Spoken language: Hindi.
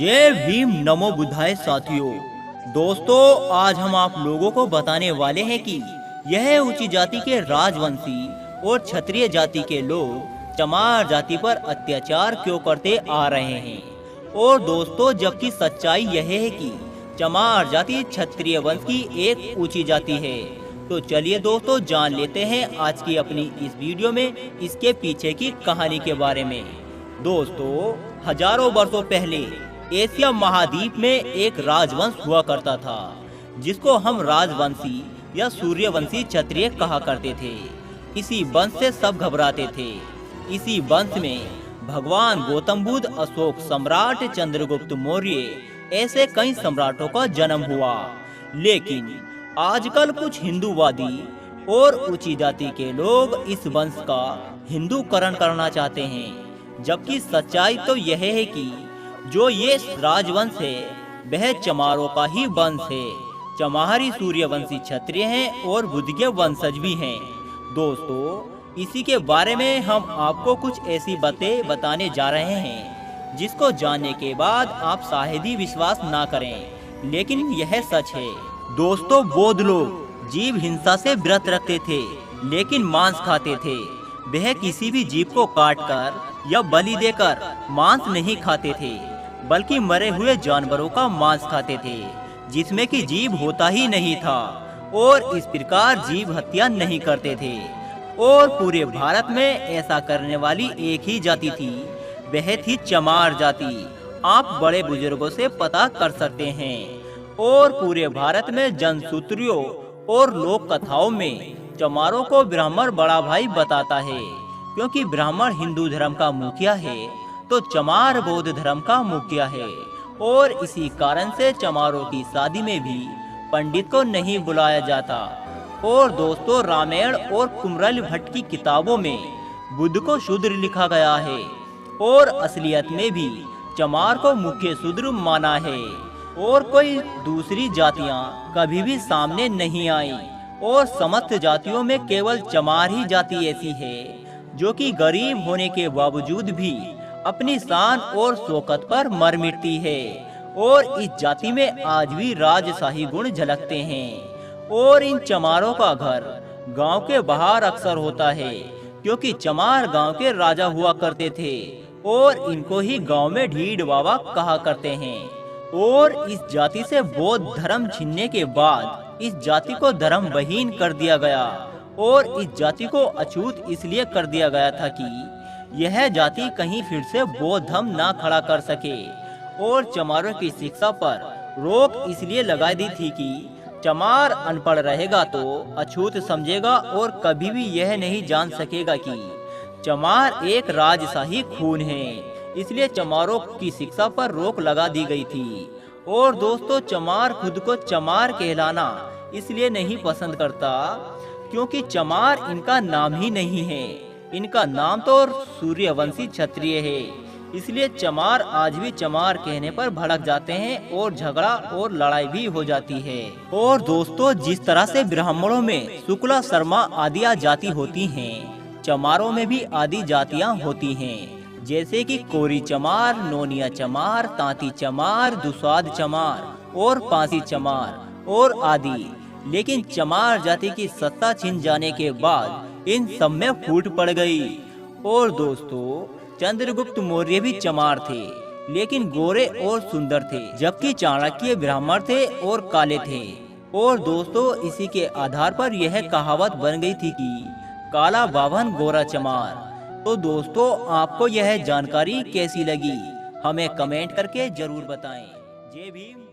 जय भीम नमो बुद्धाय साथियों। दोस्तों, आज हम आप लोगों को बताने वाले हैं कि यह ऊंची जाति के राजवंशी और क्षत्रिय जाति के लोग चमार जाति पर अत्याचार क्यों करते आ रहे हैं। और दोस्तों, जबकि सच्चाई यह है कि चमार जाति क्षत्रिय वंश की एक ऊंची जाति है। तो चलिए दोस्तों, जान लेते हैं आज की अपनी इस वीडियो में इसके पीछे की कहानी के बारे में। दोस्तों, हजारों वर्षों पहले एशिया महाद्वीप में एक राजवंश हुआ करता था, जिसको हम राजवंशी या सूर्यवंशी क्षत्रिय कहा करते थे। इसी वंश से सब घबराते थे। इसी वंश में भगवान गौतम बुद्ध, अशोक सम्राट, चंद्रगुप्त मौर्य ऐसे कई सम्राटों का जन्म हुआ। लेकिन आजकल कुछ हिंदूवादी और ऊंची जाति के लोग इस वंश का हिंदूकरण करना चाहते हैं, जबकि सच्चाई तो यह है कि जो ये राजवंश है वह चमारों का ही वंश है। चमारी सूर्यवंशी क्षत्रिय हैं और बुद्ध के वंशज भी हैं। दोस्तों, इसी के बारे में हम आपको कुछ ऐसी बातें बताने जा रहे हैं जिसको जानने के बाद आप शायद ही विश्वास ना करें, लेकिन यह सच है। दोस्तों, बौद्ध लोग जीव हिंसा से व्रत रखते थे, लेकिन मांस खाते थे। वह किसी भी जीव को काटकर या बलि देकर मांस नहीं खाते थे, बल्कि मरे हुए जानवरों का मांस खाते थे, जिसमें कि जीव होता ही नहीं था, और इस प्रकार जीव हत्या नहीं करते थे। और पूरे भारत में ऐसा करने वाली एक ही जाति थी, वह थी चमार जाति। आप बड़े बुजुर्गों से पता कर सकते हैं। और पूरे भारत में जनसूत्रियों और लोक कथाओं में चमारों को ब्राह्मण बड़ा भाई बताता है, क्योंकि ब्राह्मण हिंदू धर्म का मुखिया है तो चमार बौद्ध धर्म का मुखिया है। और इसी कारण से चमारों की शादी में भी पंडित को नहीं बुलाया जाता। और दोस्तों, रामायण और कुमरल भट्ट की किताबों में बुद्ध को शूद्र लिखा गया है, और असलियत में भी चमार को मुख्य शूद्र माना है, और कोई दूसरी जातियां कभी भी सामने नहीं आई। और समस्त जातियों में केवल चमार ही जाति ऐसी है जो कि गरीब होने के बावजूद भी अपनी शान और शौकत पर मर मिटती है। और इस जाति में आज भी राजशाही गुण झलकते हैं। और इन चमारों का घर गांव के बाहर अक्सर होता है, क्योंकि चमार गांव के राजा हुआ करते थे, और इनको ही गांव में ढीड बाबा कहा करते हैं। और इस जाति से बौद्ध धर्म छीनने के बाद इस जाति को धर्म विहीन कर दिया गया। और इस जाति को अछूत इसलिए कर दिया गया था कि यह जाति कहीं फिर से बौद्ध धर्म ना खड़ा कर सके। और चमारों की शिक्षा पर रोक इसलिए लगा दी थी कि चमार अनपढ़ रहेगा तो अछूत समझेगा, और कभी भी यह नहीं जान सकेगा कि चमार एक राजशाही खून है। इसलिए चमारों की शिक्षा पर रोक लगा दी गई थी। और दोस्तों, चमार खुद को चमार कहलाना इसलिए नहीं पसंद करता क्योंकि चमार इनका नाम ही नहीं है। इनका नाम तो सूर्यवंशी क्षत्रिय है। इसलिए चमार आज भी चमार कहने पर भड़क जाते हैं, और झगड़ा और लड़ाई भी हो जाती है। और दोस्तों, जिस तरह से ब्राह्मणों में शुक्ला, शर्मा आदि जाति होती हैं, चमारों में भी आदि जातियां होती हैं, जैसे कि कोरी चमार, नोनिया चमार, तांती चमार, दुसाद चमार और पासी चमार और आदि। लेकिन चमार जाति की सत्ता छिन जाने के बाद इन सब में फूट पड़ गई। और दोस्तों, चंद्रगुप्त मौर्य भी चमार थे, लेकिन गोरे और सुंदर थे, जबकि चाणक्य ब्राह्मण थे और काले थे। और दोस्तों, इसी के आधार पर यह कहावत बन गई थी कि काला बाभन गोरा चमार। तो दोस्तों, आपको यह जानकारी कैसी लगी हमें कमेंट करके जरूर बताएं। जय भीम।